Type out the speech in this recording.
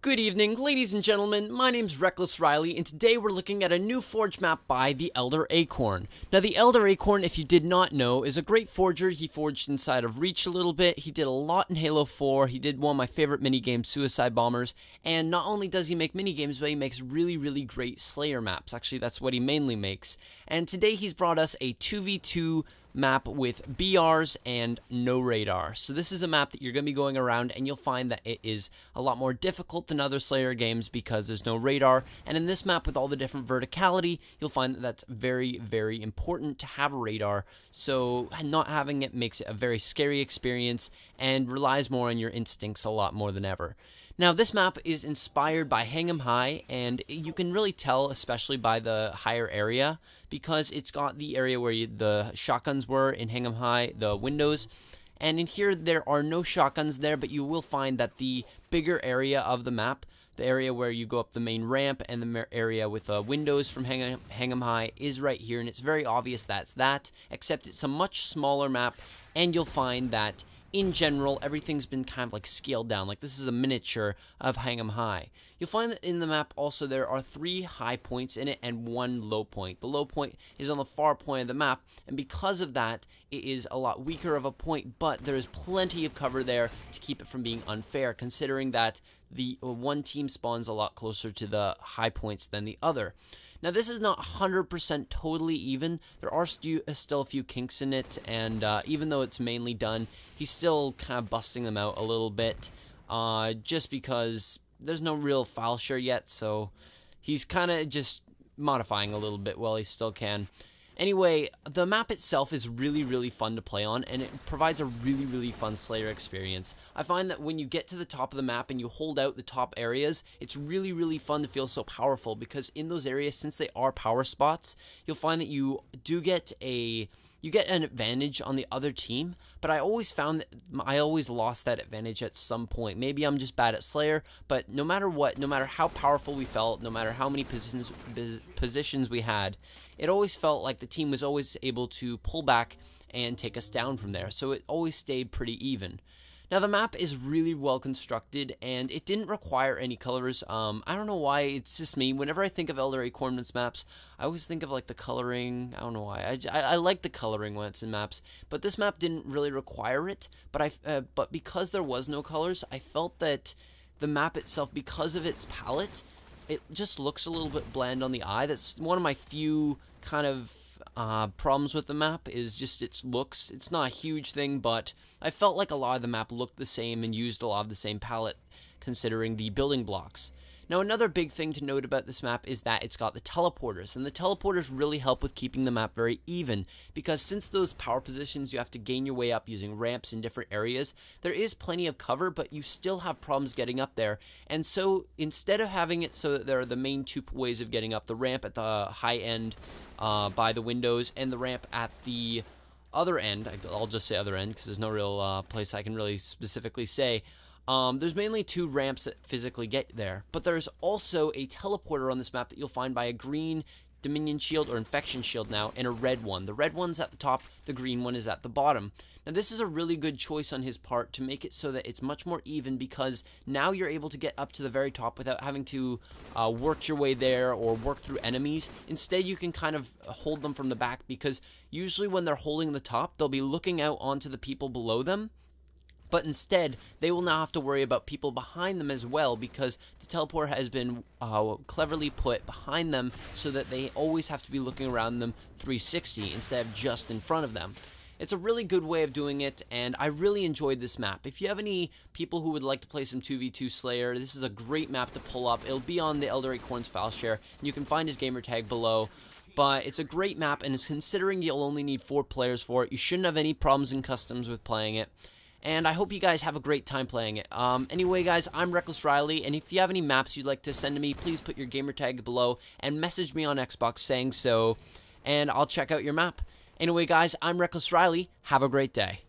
Good evening, ladies and gentlemen. My name's Reckless Riley, and today we're looking at a new forge map by TheElderAcorn. Now, TheElderAcorn, if you did not know, is a great forger. He forged inside of Reach a little bit. He did a lot in Halo 4. He did one of my favorite minigames, Suicide Bombers. And not only does he make minigames, but he makes really great Slayer maps. Actually, that's what he mainly makes. And today he's brought us a 2v2 map with BRs and no radar. So this is a map that you're going to be going around, and you'll find that it is a lot more difficult than other Slayer games because there's no radar. And in this map, with all the different verticality, you'll find that that's very important to have a radar. So not having it makes it a very scary experience and relies more on your instincts a lot more than ever. Now, this map is inspired by Hang'em High, and you can really tell, especially by the higher area, because it's got the area where the shotguns were in Hang'em High, the windows. And in here, there are no shotguns there, but you will find that the bigger area of the map, the area where you go up the main ramp and the area with windows from Hang'em High, is right here, and it's very obvious that's that, except it's a much smaller map, and you'll find that in general, everything's been kind of like scaled down. Like, this is a miniature of Hang'em High. You'll find that in the map also there are 3 high points in it and 1 low point. The low point is on the far point of the map, and because of that, it is a lot weaker of a point, but there is plenty of cover there to keep it from being unfair, considering that the one team spawns a lot closer to the high points than the other. Now, this is not 100% totally even. There are still a few kinks in it, and even though it's mainly done, he's still kind of busting them out a little bit, just because there's no real file share yet, so he's kind of just modifying a little bit while he still can. Anyway, the map itself is really fun to play on, and it provides a really fun Slayer experience. I find that when you get to the top of the map and you hold out the top areas, it's really fun to feel so powerful, because in those areas, since they are power spots, you'll find that you do get an advantage on the other team, but I always found that I always lost that advantage at some point. Maybe I'm just bad at Slayer, but no matter what, no matter how powerful we felt, no matter how many positions we had, it always felt like the team was always able to pull back and take us down from there, so it always stayed pretty even. Now, the map is really well constructed, and it didn't require any colors. I don't know why, it's just me. Whenever I think of TheElderAcorn's maps, I always think of like the coloring. I don't know why. I like the coloring when it's in maps, but this map didn't really require it. But because there was no colors, I felt that the map itself, because of its palette, it just looks a little bit bland on the eye. That's one of my few kind of problems with the map, is just its looks. It's not a huge thing, but I felt like a lot of the map looked the same and used a lot of the same palette, considering the building blocks. Now, another big thing to note about this map is that it's got the teleporters, and the teleporters really help with keeping the map very even, because since those power positions you have to gain your way up using ramps in different areas, there is plenty of cover, but you still have problems getting up there. And so instead of having it so that there are the main 2 ways of getting up, the ramp at the high end by the windows and the ramp at the other end, I'll just say other end because there's no real place I can really specifically say, there's mainly 2 ramps that physically get there, but there's also a teleporter on this map that you'll find by a green Dominion shield or infection shield now, and a red one. The red one's at the top, the green one is at the bottom. Now, this is a really good choice on his part to make it so that it's much more even, because now you're able to get up to the very top without having to work your way there or work through enemies. Instead, you can kind of hold them from the back, because usually when they're holding the top, they'll be looking out onto the people below them. But instead, they will now have to worry about people behind them as well, because the teleport has been cleverly put behind them so that they always have to be looking around them 360 instead of just in front of them. It's a really good way of doing it, and I really enjoyed this map. If you have any people who would like to play some 2v2 Slayer, this is a great map to pull up. It'll be on TheElderAcorn's file share, and you can find his gamer tag below. But it's a great map, and considering you'll only need 4 players for it, you shouldn't have any problems in customs with playing it. And I hope you guys have a great time playing it. Anyway, guys, I'm Reckless Riley, and if you have any maps you'd like to send to me, please put your gamer tag below and message me on Xbox saying so, and I'll check out your map. Anyway, guys, I'm Reckless Riley. Have a great day.